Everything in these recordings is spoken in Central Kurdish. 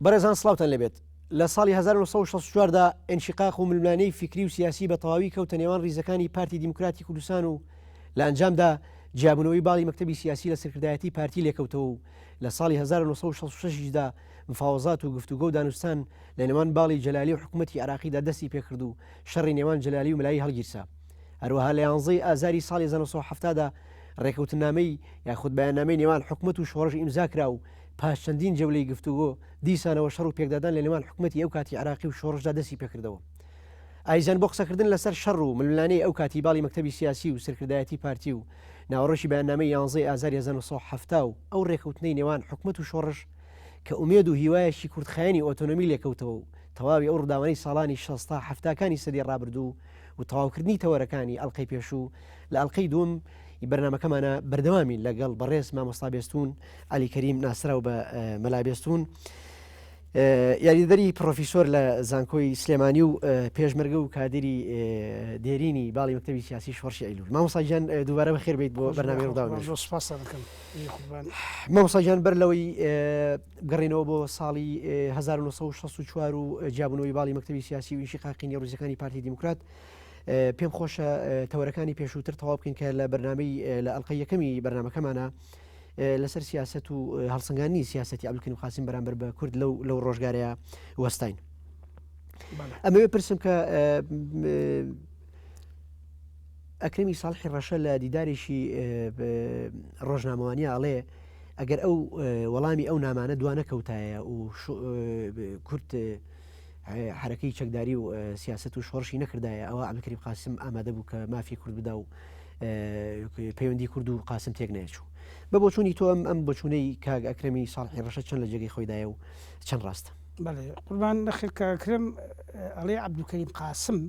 بەڕێزان سڵاوتان لەبێت لە ساڵی 1964 دا ئەنشقاق و ململانەی فکری و سیاسی بە تەواوی کەوتە نێوان ڕیزەکانی پارتی دیموکراتی کوردستان و لە ئەنجامدا جیاببوونەوەی باڵی مەکتەبی سیاسی لە سەرکردایەتی پارتی لێکەوتەوە و لە ساڵی 1966 دا مفاوەزات و گفتوگۆ و دانوستان لە نێوان باڵی جەلالی و حکوومەتی عراقیدا دەستی پێکرد و شەڕی نێوان جەلالی و ملایی هەڵگیرسا. هەروەها لە 11 ئازاری ساڵی 1970 دا ڕێکەوتنامەی یاخود بەیاننامەی نێوان حکوومەت و شۆڕژ ئیمزاکرا و پاش چەندین جەولەی گفتوگۆ دیسانەوە شەڕ و پێکدادان لە نێوان حکوومەتی ئەو کاتی عراقی و شۆڕژدا دەستی پێکردەوە. ئایزان بۆ قسەکردن لەسەر شەڕ و ململانەی ئەو کاتی باڵی مەکتەبی سیاسی و سەرکردایەتی پارتی و ناوەڕۆژی بەیاننامەی 11 ئازاری 1970 و ئەو ڕێکەوتنەی نێوان حکوومەت و شۆڕژ کە ئومێد و هیوایەکی کورتخایەنی ئۆتۆنۆمی لێکەوتەوە و تەواوی ئەو ڕووداوانەی ساڵانی 60 سەدی ڕابردوو و تەواوکردنی تەوەرەکانی ئەڵقەی پێشوو لە ئەڵقەی دووەم بەرنامەکەمانە بەردەوامی لەگەڵ بەڕێز مامۆستا بێستون عەلی کەریم ناسرا و بە مەلا بێستون یاریدەری پرۆفیسۆر لە زانکۆی سلێمانی و پێشمەرگە و کادری دێرینی باڵی مەکتەبی سیاسی شۆڕشی ئەیلول. مامۆستا گیان دووبارە بەخێر بێیت بۆ بەرنامەی ڕووداوەکە. مامۆستا گیان بەر لەوەی بگەڕێنەوە بۆ ساڵی 1964 و جیاببوونەوەی باڵی مەکتەبی سیاسی و ئینشقاقی نێڕۆژەکانی پارتی دیموکرات پێم خۆشە تەوەرەکانی پێشووتر تەواو بکەین کە لە بەرنامەی لە ئەڵقەی یەکەمی بەرنامەکەمانە لەسەر سیاست و هەڵسەنگانی سیاسەتی عەبدولکەریم قاسم بەرامبەر بە کورد لەو ڕۆژگارەیە وەستاین. ئەمەوێ پرسم کە ئەکرەمی ساڵحی ڕەشە لە دیدارێکی ڕۆژنامەوانیە ئەڵێ ئەگەر ئەو وەڵامی ئەو نامانە دوانە کەوتایە و کورد حرەکەی چەکداری و سیاست و شۆڕشی نەکردایە ئەوە عەبدولکەریم قاسم ئامادە بوو کە مافی کورد بدا و پەیوەندی کورد و قاسم تێک نایچوو. بە بۆچوونی تۆ ئەم بۆچوونەی کاگ ئەکرەمی ساڵحی ڕەشە چەند لە جێگەی خۆیدایە و چەند ڕاستە؟ بەڵێ قوربان نەخێر کاکرم ئەڵێ عەبدولکەریم قاسم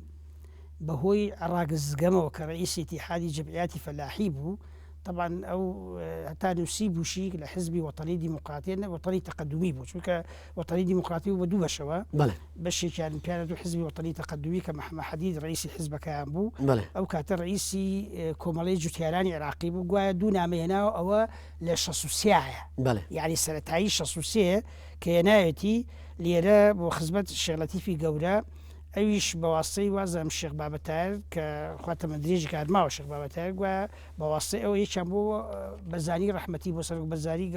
بەهۆی ڕاگزگەمەوە کە ڕئیسی اتحادی جەمعیاتی فەلاحی بوو طبعا ئەو هەتا نووسی بووشی لە حزبی وەتەنی دیموکراتی وەتەنی تەقەدومی بوو چونکە وەتەنی دیموکراتی و بە دوو بەشەوە بەشێکیان پیانەت و حزبی وەتەنی تەقەدومی کە محەممەد حەدید ڕئیسی حزبەکەیان بوو ئەو کاتە ڕئیسی کۆمەڵەی جوتیارانی عێراقی بوو گوایە دوو نامەهێناوە ئەوە لە 63 یعنی سەرەتایی 63 کە هێنایەتی لێرە بۆ خزمەت شێخ لەتیفی گەورە ئەویش بەواستەی وازم شێخ بابەتار کە خواتەمە درێژی کارماوە شێخ بابەتار گوایە بەواستەی ئەوە یەکیان بۆ بەزانی ڕەحمەتی بۆ سەر بەزاری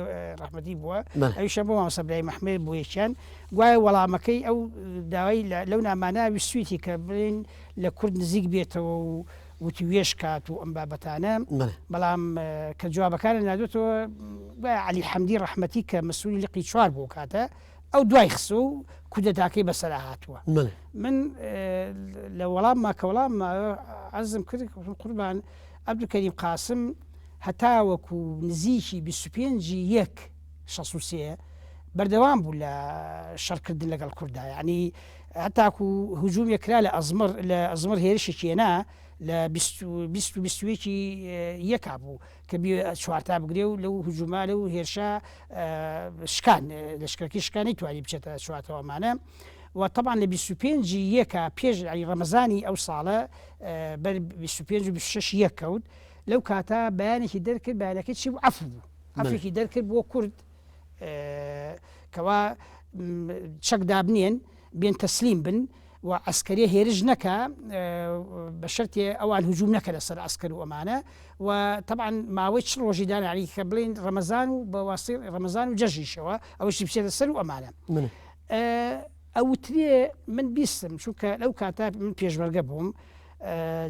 ڕەحمەتی بووە ئەویشیان بۆ مامۆستا ئیبراهیم محمەد بۆ یەکیان گوایە وەڵامەکەی ئەو داوای لەو نامانە ویستویەتی کە بڵێن لە کورد نزیک بێتەوە و وتی وێش کات و ئەم بابەتانە بەڵام کە جوابەکانە نادوێتەوە عەلی حەمدی ڕەحمەتی کە مەسئولی لقی چوار بوو کاتە ئەو دوای خسە و کودەتاکەی بەسەرا هاتووە. من لە وەڵام ماکە وەڵام عەزم کرد قوربان عەبدولکەریم قاسم هەتا وەکو نزیکی 25/1/63 بەردەوام بوو لە شەڕکردن لەگەڵ کووردا یعنی هەتاکو هجوومێکرا لە ئەزمر هێرشێکی هێنا لە 20 بوو کە چوارتا بگرێ و لەو هجووما لەو هێرشا شکان لەشکرەکەی شکانی توانی بچێتە چوارتەوەمانە و طبعا لە 25/1 پێش ڕەمەزانی ئەو ساڵە بەر 25 و 26 کەوت لەو کاتە بەیانێکی دەرکرد بەیانەکەی چی بوو عەفو بوو عەفوێکی دەرکرد بۆ کورد کەوا چەک دابنێن بێن تەسلیم بن و عسکەریە هێرش نەکە بە شەرتێ ئەوان هجووم نەکە لەسەر عسکەر و ئەمانە و طبعا ماوەی چ ڕۆژی دانایی کە بڵێن ڕەمەزان و بەواسطەی ڕەمەزان و جەژنیشەوە ئەوەشی بچێتە سەر و ئەمانە ئەوترێ من بیستم چونکە لەو کاتا من پێشمەرگە بووم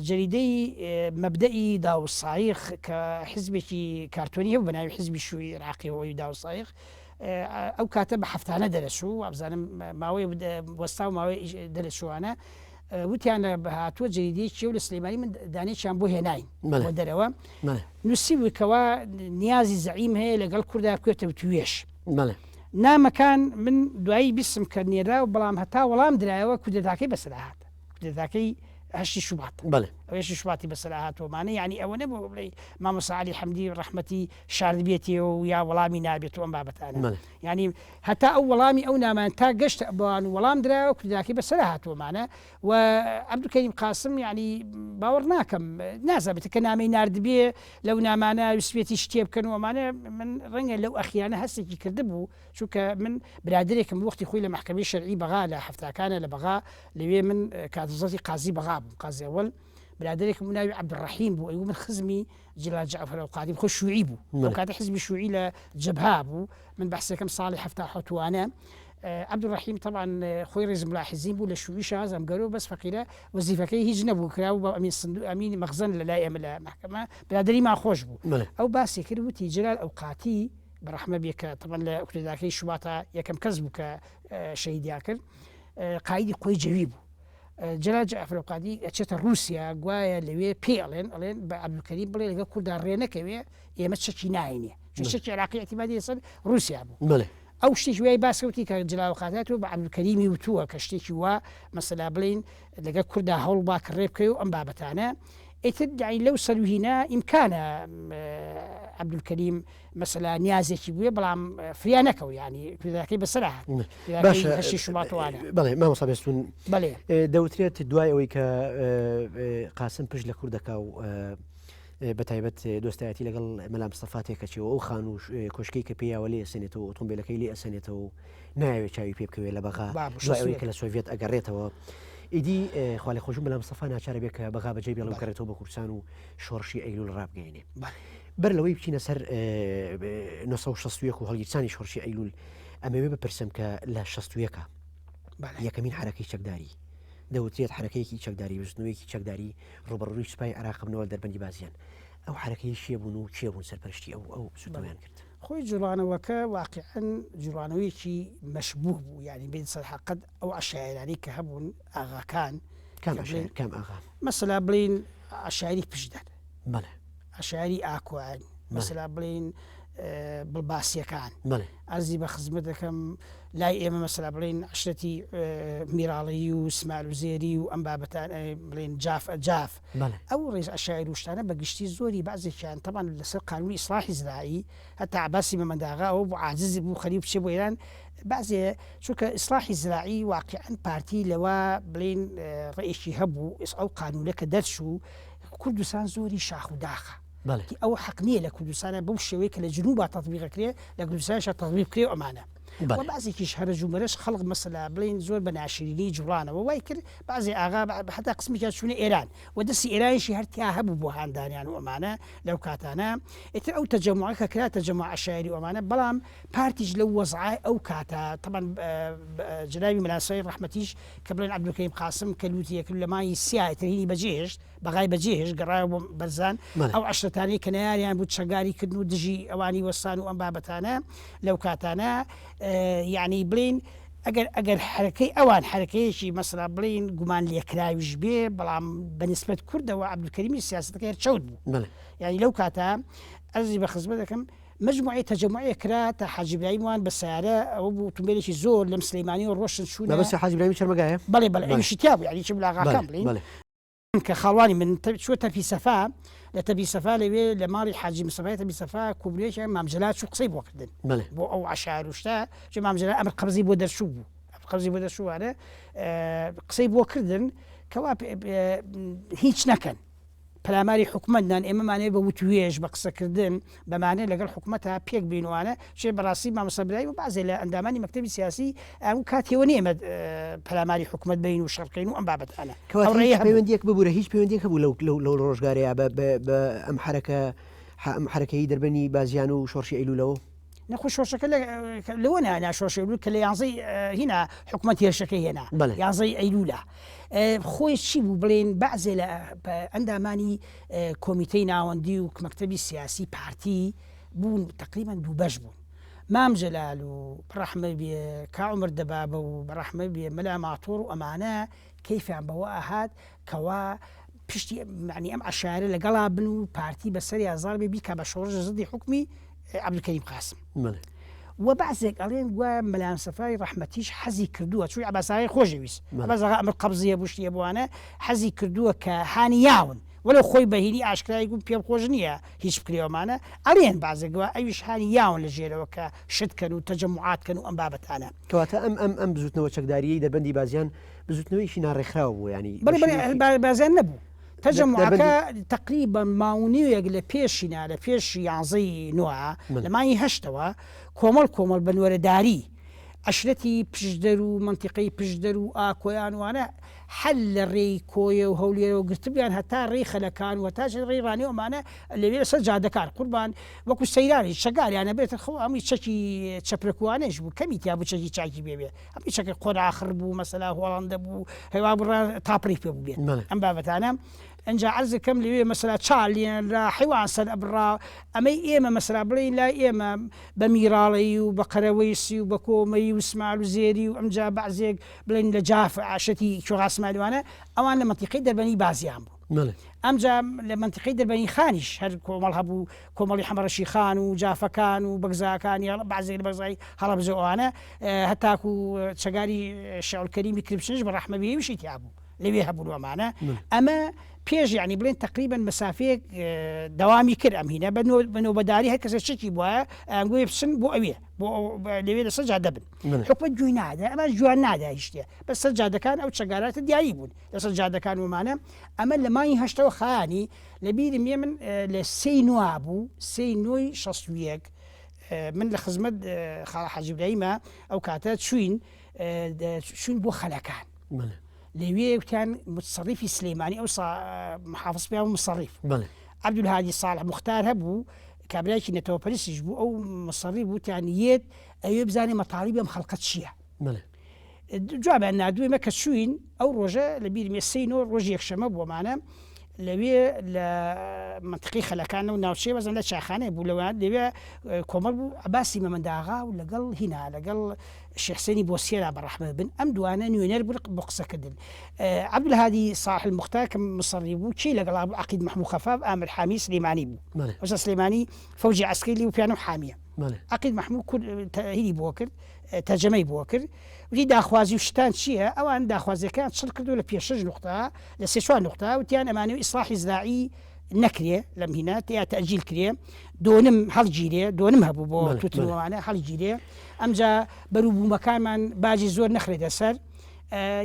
جەریدەی مەبدەئی داوسایخ کە حزبێکی کارتۆنی هەبوو بەناوی حزبی شووی عێراقیەوەی داوسایخ ئەو کاتە بە هەفتانە دەرەچوو وابزانم ماوەی وەستا و ماوەی دەرەچوانە وتیان لە هاتووە جەریدەیەکی و لە سلەیمانی من دانێکیان بۆ هێناین بۆ دەرەوە نووسی بوویکەوە نیازی زەعیم هەیە لەگەڵ کووردا بکوێتە توێش نامەکان من دوایی بیستم کە نێرا و بەڵام هەتا وەڵام درایەوە کودەتاکەی بەسەرا هاتە کودەتاکەی هەشتی شوبات بەڵێ ئەوێشی شوباتی بەسەر هاتووەمانە یعنی ئەوە نەبوو بڵێ مامۆستا عەلی حەمدی ڕەحمەتی شاردبێتەوە و یا وەڵامی نابێت و ئەم بابەتانە ینی هەتا ئەو وەڵامی ئەو نامان تا گەشت بەوان وەڵام درراوە کورداکی بەسەر هاتووەمانە و عەبدولکەریم قاسم ینی باوەڕ ناکەم نازانێت کە نامەی نردبێ لەو نامانە ویسبێتی شتێ بکەن وەمانە من ڕەنگە لەو ئەخیانە هەستێکی کردبوو چونکە من برادێکم وەختی خۆی لە محکەمەی شەرعی بەغا لە هەفتاکانە لە بەغا لەوێ من کاتزەتی قازی بەغا بوو قازی ئەوەل برادێکم ناوی عەبدولڕەحیم بوو ئەو من خزمی جلال جعفەر القادی خۆ شووعی بوو ئەو کاتە حزبی شووعی لە جەبها بوو من بەحسەکەم ساڵی هەفتا حوتوانە عەبدولڕەحیم طبعا خۆی ڕێز ملاحزین بوو لە شووعی شازم گەرەوە بەس فەقیرە وەزیفەکەی هیچ نەبوو کراوە بە ئەمینی مەخزن لە لای ئێمە لە محکەمە برادری ما خۆش بوو ئەو باسی کرد وتی جلال ئەوقاتی بەڕەحمە بێ کە طبعا لە کورداکەی شوباتە یەکەم کەس بوو کە شەهیدیان کرد قایدی قۆی جەوی بوو جلال جعفر القادی ئەچێتە رووسیا گوایە لەوێ پێ ئەڵێن بە عەبدولکەریم بڵێ لەگە کووردا ڕێنەکەوێ ئێمە چەکی ناینێ شەکی عێراقی ئەتیمادی لەسەر رووسیا بوو ئەو شتێکی وای باسکەوتی کە جلال قاداتەوە بە عەبدولکەریمی وتووە کە شتێکی وا مەسەلا بڵین لەگە کووردا هەوڵ با کڕێ بکەی و ئەم بابەتانە ئیتر داعی لەو سەروهینە ئیمکانە عەبدولکەریم مەسەلا نیازێکی بووە بەڵام فریا نەکەو ینی کورداکەی بەسەر هات هەشتی شوباتوانە بەڵێ مامۆستا بێستون بەڵێ دەوترێت دوای ئەوەی کە قاسم پشت لە کوردەکە و بەتایبەت دۆستایەتی لەگەڵ مەلا مستەفا تێکەچەوە ئەو خان و کۆشکەی کە پێیاوە لێ ئەسێنێتەوە ئۆتۆمبیلەکەی لێ ئەسێنێتەوە و ناوێت چاوی پێ بکەوێت لە بەغا دوای ئەوەی کە لە سۆڤێت ئەگەڕێتەوە ئیدی خوا لێ خۆشم مەلا مستەفا ناچارە بێت کە بەغا بەجێ بێڵ بگەڕێتەوە بە کوردستان و شۆڕشی ئەیلول ڕابگەینێ بەر لەوەی بچینە سەر 1960 و هەڵگیرسانی شۆڕشی ئەیلول ئەمەوێ بپرسم کە لە 61 یەکەمین حرەکەی چەکداری دەوترێت حرەکەیەکی چەکداری وستنەوەیکی چەکداری ڕوبەڕووی سوپای عێراقبنەوە دەربەندی بازیان ئەو حرەکەی شیە بوون و چێ بوون سەرپەرشتی ئەو سوتەوەیان کرد خۆی جوڵانەوەکە واقعەن جوڵانەوەیکی مەشبوه بوو ینی بین سەر حەقەت ئەو عەشایرانی کە هەبوون ئاغاکان کام ئاغا مەسەلا بڵین عەشایری پشدەر بەڵێ عەشایری ئاکوان مەسەلا بڵین بڵباسیەکان ئەرزی بە خزمەت دەکەم لای ئێمە مەسەلا بڵین عشرەتی میراڵی و سمال و زێری و ئەم بابەتان بڵین جاف ئەو ڕێز عەشایر و شتانە بەگشتی زۆری بەعزێکیان تەمان لەسەر قانونی ئیسلاحی زراعی هەتا عەباسی مەمەنداغا ئەو بۆ عاجزی بوو خەریب بچێ بۆ ئێران بعضێ چونکە ئیسلاحی زراعی واقعەن پارتی لەوە بڵین ڕێیەکی هەبوو ئەو قانونە کە دەرچوو کوردستان زۆری شاخ و داخە ئەو حەق نییە لە کوردستانە بەو شێوەیە کە لە جنوبا تەطبیقەکرێ لە کوردستانیش تەطبیق بکرێ ئەمانە بەعزێکیش هەرە جومەرەش خەڵق مەسەلا بڵین زۆر بە ناشرینی جوڵانەوە وای کرد بعضی ئاغا حتا قسمێکیان چوونە ئێران و دەستی ئێرانیشی هەرتیا هەبوو بۆ هاندانیان و ئەمانە لەو کاتانە ئیتر ئەو تەجەموعەکە کرا تەجەموع عەشایری و ئەمانە بەڵام پارتیش لەو وەزعای ئەو کاتە طبعا جنابی مەلاسای ڕەحمەتیش کە بڵێن عەبدولکەریم قاسم کە لوتی یەکرد لە مای سیایترینی بەجێهێشت بەغای بەجێهێشت گەڕایەوە بۆ بەرزان ئەو عەشرەتانەی کە نەیاریان بوو چەگاری کردن و دژی ئەوانی وەستان و ئەم بابەتانە لەو کاتانە یعنی بڵین ئەگەر حرەکەی ئەوان حرەکەیەکی مەسەلا بڵین گومان لێکراویش بێ بەڵام بەنسبەت کوردەوە عەبدولکەریمی سیاسەتەکە چەوت بوو یعنی لەو کاتە ئەرزی بە خزمەت دەکەم مجموعی تەجەموعی کرا تا حاجی ئیبراهیم وان بە سیارە ئەوە بوو ئۆتۆمبیلێکی زۆر لەم سلەیمانی و ڕۆشن چوونە بەس حاجی ئیبراهیمی چەرمەگایە بەڵێ ئەویشی تیا بوو یعنی چ بڵاغاکان بڵین کە خاڵوانی من چوە تەرفی سەفا لە تەبی سەفا لەوێ لە ماڵی حاجی مستەفای تەبی سەفا کوبلێکیان مامجلات و قسەی بۆ کردن بۆ ئەو عەشایر و شتا چ مامجلات ئەمر قەبزی بۆ دەرچوو بوو قەبزی بۆ دەرچووانە قسەی بۆ کردن کەوا هیچ نەکەن پەلاماری حکومەتدان ئێمەمانەیە بە وتوێژ بە قسەکردن بەمانەیە لەگەڵ حکومەتە پێک بینوانە شێ بەڕاستی مامۆستا برایی و بەعزێ لە ئەندامانی مەکتەبی سیاسی ئەو کاتێوە نیە ئێمە پەلاماری حکومەت بین و شەڕکەین و ئەم بابەتانە پەیوەندیەک ببوورە هیچ پەیوەندیەک هەبوو لەو ڕۆژگارەیە بە ئەم حرەکەی دەربەنی بازیان و شۆڕشی ئەیلولەوە نەخۆ شۆڕشەکە لەوە ناشۆڕشی ئەیلول کە لە یانزەی هینا حکومەت هێرشەکەی هێنا یانزەی ئەیلولە خۆی چی بوو بڵێن بەعزێ لە ئەندامانی کۆمیتەی ناوەندی و مەکتەبی سیاسی پارتی بوون تقریبا دوو بەش بوون مام جەلال و بەڕەحمە بێ کاعومەر دەبابە و بەڕەحمە بێ مەلا ماتۆڕ و ئەمانە کەیفیان بەوە ئاهات کەوا پشتی معنی ئەم عەشایرە لەگەڵا بن و پارتی بەسەری ئازار بێ بیکا بە شۆڕش زدی حکمی عەبدولکەریم قاسم وبعضێک ئەڵێن وە مەلایەم سەفای ڕەحمەتیش حەزی کردووە چووی عەباساغای خۆشەویست عەباساغا ئەمر قەبزیە بوشتیە بوانە حەزی کردووە کە هانی یاون وەلو خۆی بەهینی ئاشکرای گوم پێم خۆش نییە هیچ بکرێوەمانە ئەڵێن بازێکەوە ئەویش هانی یاون لە ژێرەوە کە شتکەن و تەجەموعاتکەن و ئەم بابەتانە کەواتە ئەم بزوتنەوە چەکداریەی دەربەندی بازیان بزوتنەوەیشی ناڕێکخراوە بوو ینی بازیان نەبوو تەجەموعەکە تقریبا ماونیوێک لە پێشینا لە پێشی 11 نوە لە مای هەشتەوە کۆمەڵ بەنوەرەداری عشرەتی پشدەر و منتیقەی پشدەر و ئاکۆیان وانە حل لە ڕێی کۆیە و هەولێرە و گرتبیان هەتا ڕێی خەلەکان و تاش ڕێی ڕانیەوەمانە لەوێ سەر جادەکار قوربان وەکو سەیرانی شەگاریانە بێتە خۆ ئەمی چەکی چەپرەکوانەش بوو کەمی تیا بوو چەکی چاکی بێ ئەمی چەکە خۆراخر بوو مەسەلا هۆڵەندە بوو هێوا بڕا تاپڕی پێ بوو بێت ئەم بابەتانە ئەنجا عەرزەکەم لەوێ مەسەلا چاڵیان لە حیوان سەر ئەبڕا ئەمەی ئێمە مەسەلا بڵێن لای ئێمە بە میراڵی و بە قەرەوەیسی و بە کۆمەی و سمال و زێری و ئەمجا بەعزێک بڵێن لە جاف عاشەتی چۆغاسمالیوانە ئەوان لە منتیقەی دەربەنی بازیان بوو ئەمجا لە منتیقەی دەربەنی خانیش هەر کۆمەڵ هەبوو کۆمەڵی حەمەڕەشی خان و جافەکان و بەگزاکانی بەعزێک بەگزای هەڵەبجەوانە هەتاکو چەگاری شەعولکەریمی کرپشنش بە ڕەحمەبی وشی تیا بوو لەوێ هەبووەمانە ئەمە پێش ینی بڵێن تقریبا مەسافەیەک دەوامی کرد ئەم هینە بەنەوبەداری هەر کەسە شتی بووە ئەنگوی بچن بۆ ئەوێ بۆ لەوێ لەسەر جادە بن حکومەت جوێی نادا ئەمە جوان نادا هیچ شتێ بەسەر جادەکان ئەو چەگاراتە دیاری بوون لەسەر جادەکان ومانە ئەمە لە مای هەشتەوە خایانی لە بیرم من لە 3 نوە بوو 3 نۆی 61 من لە خزمەت خاڵە حاجی برایمە ئەو کاتە چوین بۆ خەلەکان لەوێ وتیان متصرفی سلەیمانی ئەو محافظ پێیان مصرف عەبدولهادی صالح مختار هەبوو کابرایکی نەتەوەپەرستیش بوو ئەو مصرف بوو وتیان یێت ئەوێ بزانێ مەطالیبی ئەم خەڵقەت چییە جوابیان نادوێ مە کە چوین ئەو ڕۆژە لە بیرمێ 3 نۆ ڕۆژ یەکشەمە بووەمانە لەوێ لە منتیقەی خەلەکانە و ناوچەی بەزن لە چاخانەیە بوو لەوان لەوێ کۆمەڵ بوو عەباسی مەمەنداغا و لەگەڵ هینا لەگەڵ شێخسەنی بۆسیێرا بەڕەحمە بن ئەم دوانە نوێنەر بۆ قسەکردن عەبدولهادی صالح المختار کە مصری بوو چی لەگەڵا بوو عەقید محموود خەفاف ئامر حامی سلەیمانی بوو ئەوسا سلەیمانی فەوجی عەسکەری و پیانە و حامیە عەقید محموود هیری بۆ کرد تەرجەمەی بۆ کرد وتی داخوازی و شتان چییە ئەوان داخوازیەکان چڵ کردو لە پێش 6 نقطە لە 3 نقطە وتیان ئەمانەوە ئیسلاحی زراعی نەکرێ لەم هینە یا تەجیل کرێ دۆنم هەڵگیرێ دۆنم هەبوو بۆ توتنوانە هەڵگیرێ ئەمجا بەروبوومەکانمان باجی زۆر نەخرێتە سەر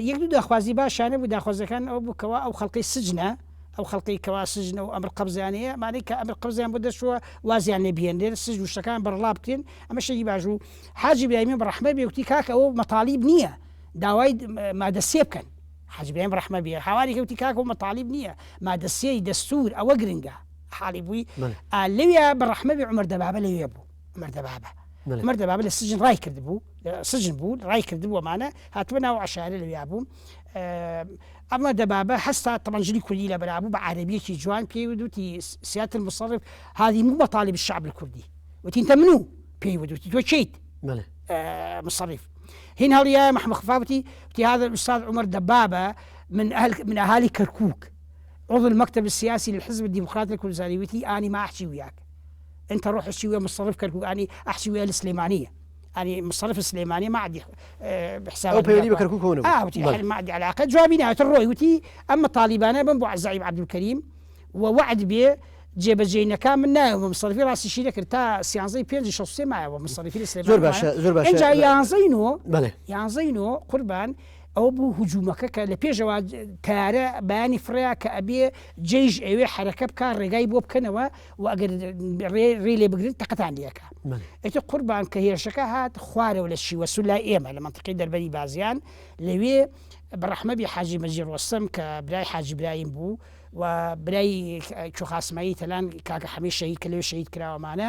یەک دوو داخوازی باشانە بوو داخوازەکان ئەو بووکەوە ئەو خەڵقی سجنە ئەو خەڵقی کەوا سژنە و ئەمر قەبزانەیە مانەی کە ئەمر قەبزیان بۆ دەشوە وازیان نەبیێنێت سژ و شتەکان بەرڵا بکرێن ئەمە شەی باش و حاجی برایمی بەڕەحمە بێ وتی کاکە ئەوە مەطالیب نییە داوای مادە 3 بکەن حاجی برایمی بەڕەحمە بێ هاواری کەوتی کاکە ئەوە مەطالیب نییە مادە 3 دەستور ئەوە گرنگە حاڵی بووی لەوێ بەڕەحمە بێ عومەر دەبابە لەوێ بوو عومەر دەبابە لە سجن ڕای کرد بوو سجن بوو ڕای کرد بووەمانە هاتووە ناو عەشایرە لەوێ بوو ئەمە دەبابە هەستا تەمەنجلی کوردی لە بەرابوو بە عەرەبیەکی جوان پێی وتی سیادة المصرف هذه مو مطالب الشعب الكردي وتي انت منو پێی وتی تۆ چیت مصرف هنا هەڵیایە محمد خفاوتی وتی هذا الأستاذ عمر دبابة من أهالي كركوك عضو المكتب السياسي للحزب الديمقراطي الكردستاني وتي أنا ما أحكي وياك أنت روح احكي ويا مصرف كركوك أنا أحكي ويا السليمانية يعني مصرف السليمانية ما عندي بحساب أو بيني بكركوك هنا وتي ما عندي علاقة جوابي نهاية الروي وتي أما طالبانا بنبو على الزعيم عبد الكريم ووعد به جێبەجێ نەکان من نایەوە مصرفی ڕاستیشی دەکرد تا سیانزەی 5 مایەوە مصرفی زۆر باشە اینجا یانزەینەوە قوربان ئەو بوو هجوومەکە کە لە پێشەوە تارە بەیانی فرەیە کە ئەبێ جێژ ئەوێ حرەکە بکە ڕێگای بۆ بکەنەوە و ئەگەر ڕێ لێ بگرن تەقەتان لێەکە ئەیتر قوربان کە هێرشەکە هات خوارەوە لە شیوەسو لای ئێمە لە منتیقەی دەربەری بازیان لەوێ بەڕەحمە بی حاجی مەجید ڕۆستەم کە برای حاجی برایم بوو و برای چۆخاسمایی تەلان کاکە حەمید شەهید کە لەوێ شەهید کراوەمانە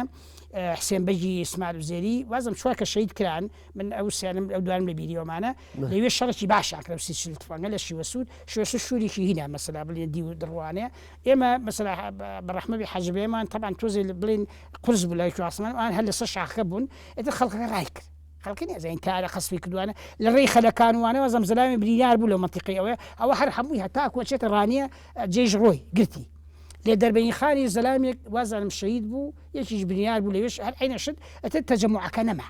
حسێن بەجی ئیسماعیل زێری وازم چوار کە شەهید کران من ئەو سیانم ئەو دوانم لە بیریەوەمانە لەوێ شەڕێکی باشا کرا سیلتفانە لە شیوەسوود شوورێکی هینە مەسەلا بڵێن دی و دڕوانەیە ئێمە مەسەلا بەڕەحمە بی حاجی برایمان طبعا تۆزێ بڵێن قورس بوو لای چوارسمان ئەوان هەر لەسەر شاخەکە بوون ئێتر خەڵکەکە ڕای کرد خەڵکی نەزانین کارە خەسفی کردوانە لە ڕێی خەلەکانوانەوە زەمزەلامی بریار بوو لە منتیقەی ئەوە هەر هەمووی هەتاکو چێتە ڕانیە جێژ ڕۆی گرتی لێ دەربەنی خانی زەلامێک وازانم شەهید بوو یەکیش بریار بوو لەوێش هەر عینە شت ئەتر تەجەموعەکە نەما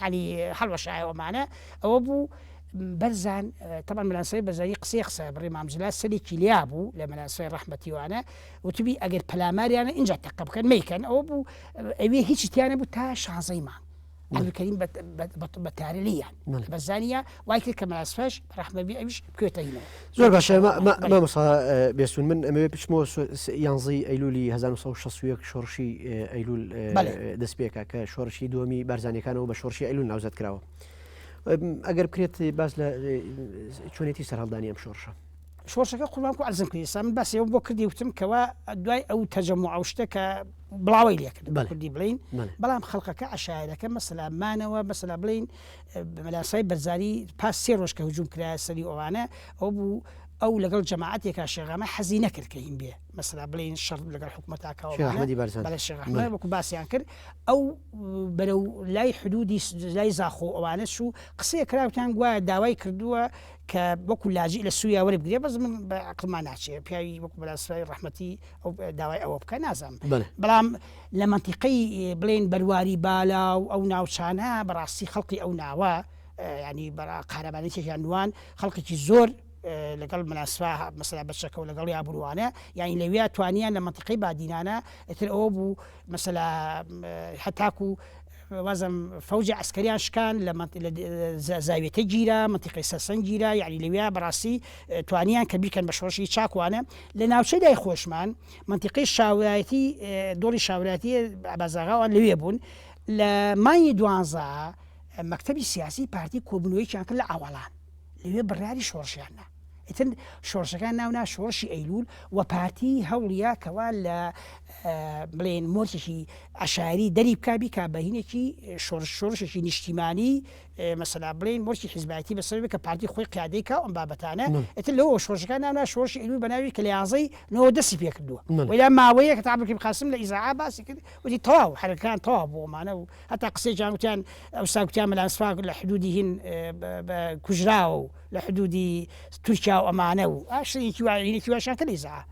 يعني هەڵوەشایەوە ومانە ئەوە بوو بەرزان طبعا مەلانسای بەرزانی قسەی قسە بڕێ مامزلا سەرێکی لیا بوو لە مەلانسای ڕەحمەتیوانە وتبی ئەگەر پەلاماریانە اینجا تەقە بکەن مەیکەن ئەوە بوو ئەوێ هیچ تیانە بوو تا 16 مانگ عەبدولکەریم بەتارەلیان بەزانیە وای کرد کە مەلاسفەش ڕەحمەبی ئەویش بکوێتە هینەوە. زۆر باشە مامۆستا بێسوون من ئەمەوێ پچمەوە 11 ئەیلولی 1960 شۆڕشی ئەیلول دەست پێکە کە شۆڕشی دووەمی بارزانەکانەوە بە شۆڕشی ئەیلول ناوزەت کراوە. ئەگەر بکرێت باس لە چۆنێتی سەرهەڵدانی ئەم شۆڕشە شۆڕشەکە قوربان و عەرزم کردی ئێستا من باسێەوە بۆ کردی وتم کەوا دوای ئەو تەجەموع شتە کە بڵاوی لێکرد کوردی بڵین بەڵام خەڵقەکە عەشایرەکە مەسەلا مانەوە مەسەلا بڵین مەلاسای بەرزانی پاس 3 ڕۆژ کە هجووم کرایە سەری ئەوانە ئەو بوو ئەو لەگەڵ جەماعەتێکا شێغامە حەزی نەکرد کە هین بێ مەسەلا بڵین شەڕ لەگەڵ حکومەتاکەوە شێغامە وەکو باسییان کرد ئەو بەرەو لای حدودی لای زاخۆ ئەوانەش و قسەیە کراوتیان گوایە داوای کردووە کە وەکو لاجی لە سووریا وەربگرێ بەس من بە عەقڵمان ناچێ پیاوی وەکو بەلاسای ڕەحمەتی ئەو داوای ئەوە بکە نازانم بەڵام لە منتیقەی بڵێن بەرواری بالا و ئەو ناوچانە بەڕاستی خەڵقی ئەو ناوە ینی قارەبانێتێکیان نوان خەڵقێکی زۆر لەگەڵ مناسبە مەسەلا بەچەکە و لەگەڵ یابرووانە یعنی لەوێ توانیان لە منتیقەی بادینانە ئیتر ئەوە بوو مەسەلا هەتاکو وازم فەوجی عسکەریان شکان لە زاویەتە گیرە منتیقەی سەسەن گیرە یعنی لەوێ بەڕاستی توانیان کە بیکەن بە شۆڕشی چاکوانە لە ناوچەی لای خۆشمان منتیقەی شاورایەتی دۆڵی شاورایەتی بازاغاوان لەوێ بوون لە مانگی 12 مەکتەبی سیاسی پارتی کۆبوونەوەیەکیان کرد لە ئاوەڵان لەوێ بڕیاری شۆڕشیانە ئیتر شۆڕشەکان ناونا شۆڕشی ئەیلول و پارتی هەوڵیا کەوا لە بڵێن مۆرجێکی عەشایری دەری بکا بیکا بەهینێکی شۆڕشێکی نیشتیمانی مەسەلا بڵێن مۆرجی حیزبایەتی بەسەر بێ کە پارتی خۆی قیادەی کا ئەم بابەتانە ئیتر لەوە شۆڕشەکان ناونا شۆڕشی ئەیلول بەناوی کە لە 11 نەوە دەستی پێ کردووە وەلا ماوەیە کە عەبدولکەریم قاسم لە ئیزاعا باسی کرد وتی تەواو حەرەکەکان تەواو بۆمانە و هەتا قسەیەکیان وتیان ئەوستا گوتیان مەلانسفا لە حدودی هین کوژراوە و لە حدودی تورکیا و ئەمانە و ئاشتێکی وایەکی واشان کە لە ئیزاعا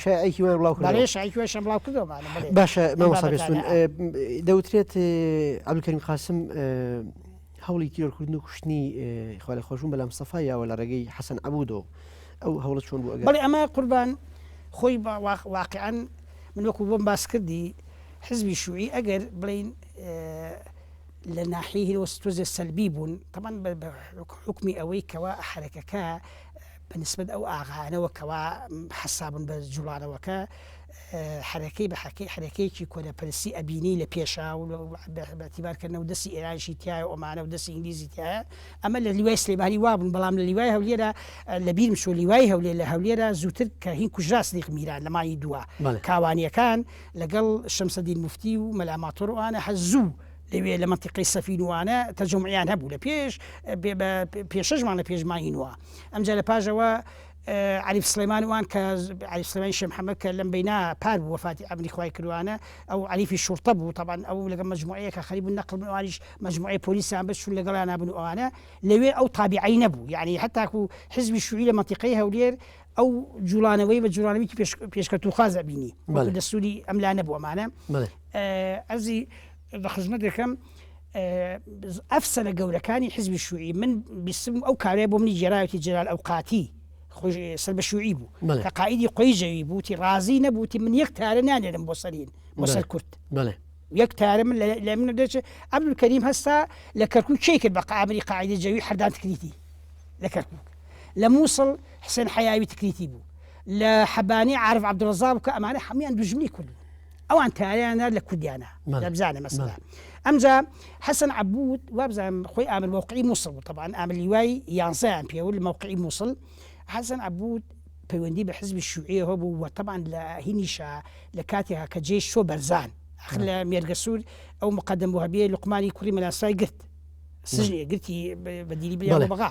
شایعێکی وای بڵاو کردەوە شایعێکی وایشان بڵاو کردەوە باشە مامۆستا بێسوون دەوترێت عەبدولکەریم قاسم هەوڵی تیرۆرکردن و کوشتنی خوا لە خۆشبوون بەلا مستەفایەوە لە ڕێگەی حەسەن عەبوودەوە ئەو هەوڵە چۆن بوو ئەگەر بەڵێ ئەمە قوربان خۆی واقعەن من وەکو بۆم باس کردی حزبی شووعی ئەگەر بڵین لە ناحیەی وەستوزە سەلبی بوون طبعا بە حکمی ئەوەی کەوا حرەکەکە بەنسبەت ئەو ئاغانەوە کەوا حەسابن بە جوڵانەوەکە حرەکەی بە حرەکەیەکی کۆنەپەرستی ئەبینی لە پێشا و بەتیبارکردنە و دەستی ئێرانشی تایە ئۆمانە و دەستی ئینگلیزی تایە ئەمە لە لیوای سلێمانی وابوون بەڵام لە لیوای هەولێرە لە بیرم شۆ لیوای هەولێر لە هەولێرە زووتر کە هین کوژرا سدیق میران لە مای دووە کاوانیەکان لەگەڵ شەمسەدین موفتی و مەلاماتۆر وانە هەزوو لەوێ لە منتیقەی سەفینوانە تەرجەموعیان هەبوو لە پێشەژمان لە پێشمانینوە ئەمجا لە پاژەوە عەریف سلەیمان وان کە عەریف سلەیمانی شێخ محەممەد کە لەم بەینا پار بوو وەفاتی ئەمری خوای کردوانە ئەو عەریفی شوڕتە بوو طبعا ئەو لەگەڵ مەجموعەیەکە خەریب النەقل بوون ئەوانیش مەجموعەی پۆلیسیان بەس چوون لەگەڵیان نابن ئەوانە لەوێ ئەو تابعی نەبوو یعنی هەتاکو حزبی شووعی لە منتیقەی هەولێر ئەو جوڵانەوەی بە جوڵانەوەیکی پێشکەوتوخواز ئەبینی وەکو دەستوری ئەملا نەبوو ئەمانە ئەزی بە خزمەت دەکەم ئەفسەرە گەورەکانی حزبی شووعی من بیستم ئەو کارەیە بۆ منی جێراوەتی جەلال ئەوقاتی سەر بە شووعی بوو کە قائیدی قۆیژەوی بووتی ڕازی نەبووتی من یەک تارە نانێرم بۆ سەرین بۆ سەر کورد یەک تارە من لە من دەچێت عەبدولکەریم هەستا لە کەرکووک چی کرد بە ئامری قائیدەی جەوی هەردان تکریتی لە کەرکووک لە مووسڵ حسێن حەیاوی تکریتی بوو لە حەبانی عارف عەبدوڵڕەزاق کە ئەمانە هەموویان دوژمنی کورد ئەوان تاریانە لە کوردیانە دەبزانە مەسەلا ئەمجا حەسەن عەبوود وابزانم خۆی ئامر موقعی مووسڵ بوو طبعا ئامر لیوای 11 پێوە لە موقعی مووسڵ حەسەن عەبوود پەیوەندی بە حزبی شووعی هەبوو و طبعا لە هینیشا لە کاتێکا کە جێش شۆ بەرزان لە مێرگە سوور ئەو مقەدەم وهەبیە لوقمانی کوڕی مەلاسای گرت سژنێ گرتی بەدیری بڵیان بەغا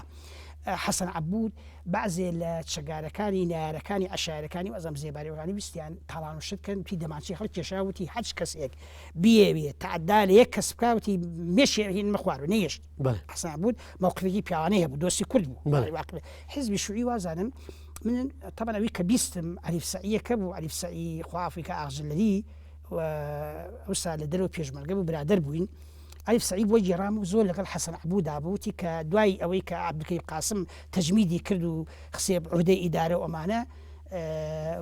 حەسەن عەبوود بعضێ لە چەگارەکانی نارەکانی عەشایرەکانی و ئەزەم زێباریەکانی ویستیان تاڵان و شتکەن توی دەمانچی خەڵک کێشاوتی هەچ کەسێک بیەوێت تعدا لە یەک کەس بکاوتی مێشێ هین مەخوار و نەیەشت حەسەن عەبوود موقفێکی پیاوانەیە بوو دۆستی کورد بوو حزبی شووعی وازانم من طبعا ئەوی کە بیستم عەریف سەعیەکە بوو عەریف سەعی خوافی کە ئاغژلەری و ئەوسا لە دەرەوە پێشمەرگە بوو برادەر بووین عرف سعيد وجه رام زول لقال حسن عبود ابوتي كدواي اويك عبد الكريم قاسم تجميدي كردو خسيب عهده اداره وامانه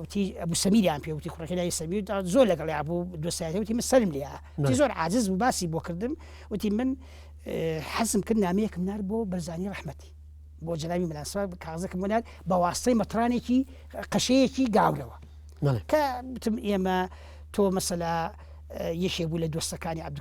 وتي ابو سمير يعني بيوتي كركلا سمير زول لقال ابو دوساته وتي مسلم لي تي زول عاجز وباسي بوكردم وتي من حزم كنا ميك ناربو برزاني رحمتي بو جلامي من الاسباب كازك منال بواسطه مطرانيكي قشيكي قاولوا كتم يما تو مثلا يشي ولد وسكاني عبد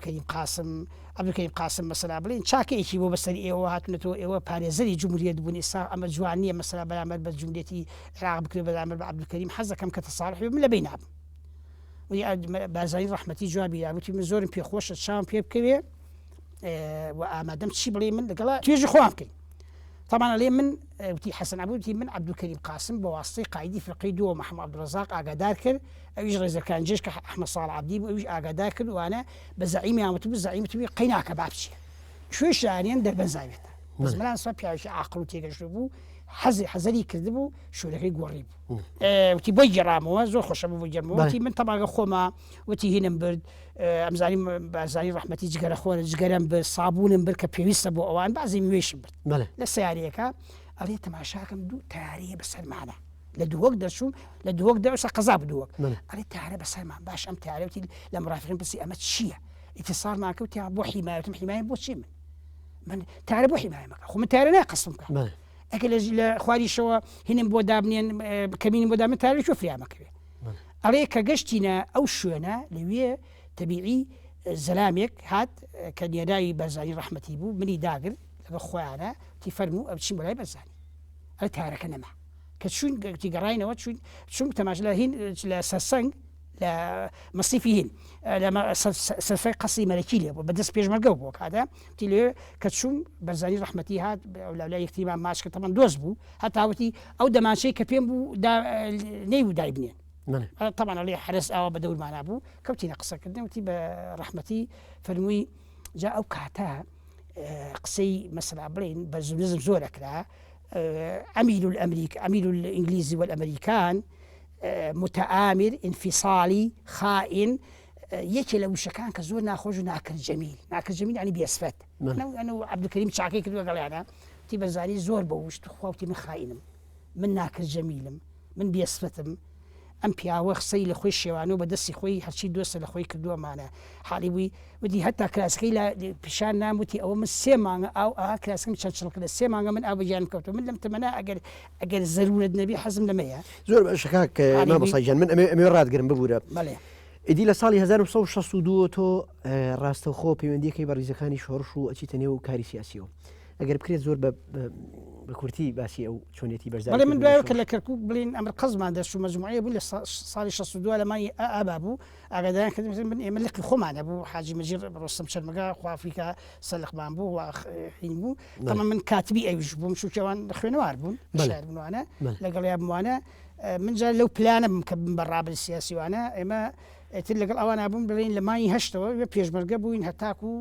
الكريم قاسم مثلا بلين شاكي شي بو بس ايوا هاتنتو ايوا باريزري جمهوريه بني اسحاق اما جوانيه مثلا بالعمل بجمهوريتي العراق بكري بالعمل عبد الكريم حزه كم كتصالح من لبين عب ودي بازاين رحمتي جوابي يا بتي من زور بي خوش الشام بي بكري وما دمت شي بلي من قال تيجي خوامك طبعا عليه من وتي حسن عبودي من عبد الكريم قاسم بواسطه قايدي في القيد ومحمد عبد الرزاق اقداركر ايج اذا كان جيش احمد صالح عبدي وايج اقداركر وانا بزعيمي عم بزعيمتي قيناك بابشي شو شاني ندير بنزايمته بس ملان صبي عقلو تيجشبو حزري كذبو شو لك قريب وتي بيجرامو زو خوش ابو بيجرامو وتي من طبعا خوما وتي هنا برد بازاني رحمتي جگر اخوان جگرم بالصابون بركه بيويس ابو اوان بعضي ميش برد لسه عليك علي تماشاكم دو تاريه بس المعنى لدوق درشو لدوق درس قزاب دوق علي تاريه بس المعنى باش ام تاريه وتي لمرافقين بس امت شيء اتصال معك وتي ابو حمايه بو شي من تاريه ابو حمايه خو من تاريه ناقصمك اكل اخواني شو هنا بودابنين كمين بودابن تاريه شوف لي امك عليك قشتنا او شونا لويه تبيعي زلامك هات كان يداي بزاني رحمتي بو مني داقر اخوانا تفرموا ابشي مولاي بزاني التارك انا ما كشون تقراينا وشون شو تماش لهين لسسنج لا مصيفيهن لما سلفي قصي ملكي بدس بيج مرقوب هذا تيلي كتشوم بزاني رحمتي هاد ولا يكتب ماشك طبعا دوزبو حتى هاوتي او دمان شي كبيم بو دا نيو دايبنين طبعا عليه حرس او بدول معنا ابو كوتي نقص كدم وتي برحمتي فالمي جاء او كاتا قصي مثلا برين بزنزم زورك لا عميل الانجليزي والامريكان متآمر انفصالي خائن يكي لو شكان كزور ناخذ ناكل جميل يعني بيسفت انا عبد الكريم شاكي كده قال انا تي بزاري زور بوش تخوتي من خائنم من ناكل جميلم من بيسفتم ام بياوخ سي لخوي شوانو بدسي خوي هرشي دوس لخوي كدو معنا حالي ودي حتى كلاسكي لا بشان ناموتي او من سيمان او كلاسكي مشان كده سيمان من ابو جان كوتو من لم تمنا اجل ضروره النبي حزم لميا زور شكاك ما بصيجان من اميرات قرن ببوره بله ئیدی لە ساڵی 1962 تۆ ڕاستەوخۆ پەیوەندیەکەی بە ڕیزەکانی شۆڕش و ئەچیتە نێو کاری سیاسیەوە ئەگەر بکرێت زۆر بە کورتی باسی ئەو چۆنێتی بەرزایی بەڵێ من دوایەوە کە لە کەرکووک بڵین ئەمر قەزمان دەست و مەجموعەیە بوو لە ساڵی 62 لە مای ئابا بوو ئاگاداریان کردن من ئێمە لقی خۆمانە بوو حاجی مەجید ڕۆستەم شەرمەگا خوافریکا سەلقمان بوو و حین بوو تەمەن من کاتبی ئەویش بووم شوکەوان خوێنەوار بوون شاعر بوونوانە لەگەڵیان بووانە من جا لەو پلانە کە بەڕابردی سیاسیوانە ئێمە لەگەڵ ئەوانە بووم بڵین لە مای هەشتەوە پێشمەرگە بووین هەتاکو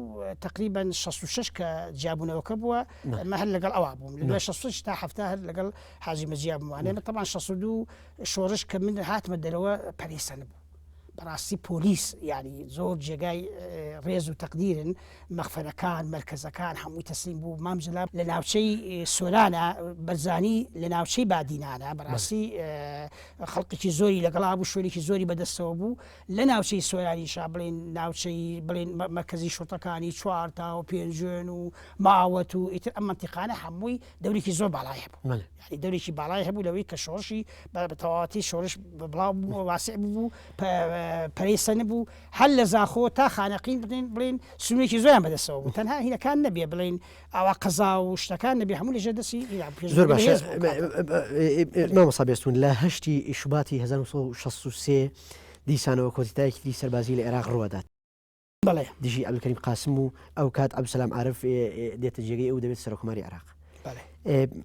تقریبا 66 کە جیابوونەوەکە بووە ئەمە هەر لەگەڵ ئەوا بووم لە 66 تا هەفتا هەر لەگەڵ حاجی مەجیاب بووانە ئێمە طبعا 62 شۆڕش کە من هاتمە دەرەوە پەرێسە نەبوو بەڕاستی پۆلیس یعنی زۆر جێگای ڕێز و تەقدیرن مەخفەرەکان مەرکەزەکان هەمووی تەسلیم بوو مامجلاب لە ناوچەی سۆرانە بەرزانی لە ناوچەی بادینانە بەڕاستی خەڵقێکی زۆری لەگەڵا بوو شوێنێکی زۆری بەدەستەوە بوو لە ناوچەی سۆرانیشا بڵێن ناوچەی بڵێن مەرکەزی شۆڕەکانی چوارتا و پێنجێن و ماوەت و ئیتر ئەم مەنتیقانە هەمووی دەورێکی زۆر باڵای هەبوو یعنی دەورێکی باڵای هەبوو لەوەی کە شۆڕشی بە تەواوەتی شۆڕش بڵاو بوو واسع بوو پەرێسە نەبوو هەر لە زاخۆ تا خانەقین بڵێن سنوێکی زۆریان بەدەستەوە بوو تەنها هینەکان نەبێ بڵێن ئاوا قەزا و شتەکان نەبێ هەموو لەژێر دەستی زۆر باشە مامۆستا بێستون لە هەشتی شوباتی 1963 دیسانەوە کۆتیتایەکی دی سەربازی لە عێراق ڕوادات بەڵێ دژی عەبدولکەریم قاسم و ئەو کات عەبدولسەلام عارف دێتە جێگەی ئەو دەبێت سەرۆکۆماری عێراق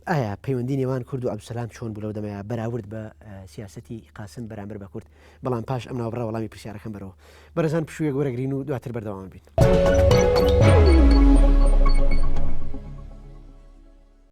ئایا پەیوەندی نێوان کورد و عەبدولسەلام چۆن بوو لەو دەمەیە بەراورد بە سیاسەتی قاسم بەرامبەر بە کورد بەڵام پاش ئەم ناوەڕە وەڵامی پرسیارەکەم بەرەوە بەرەزان پشوویەک وەرەگرین و دواتر بەردەوام بین.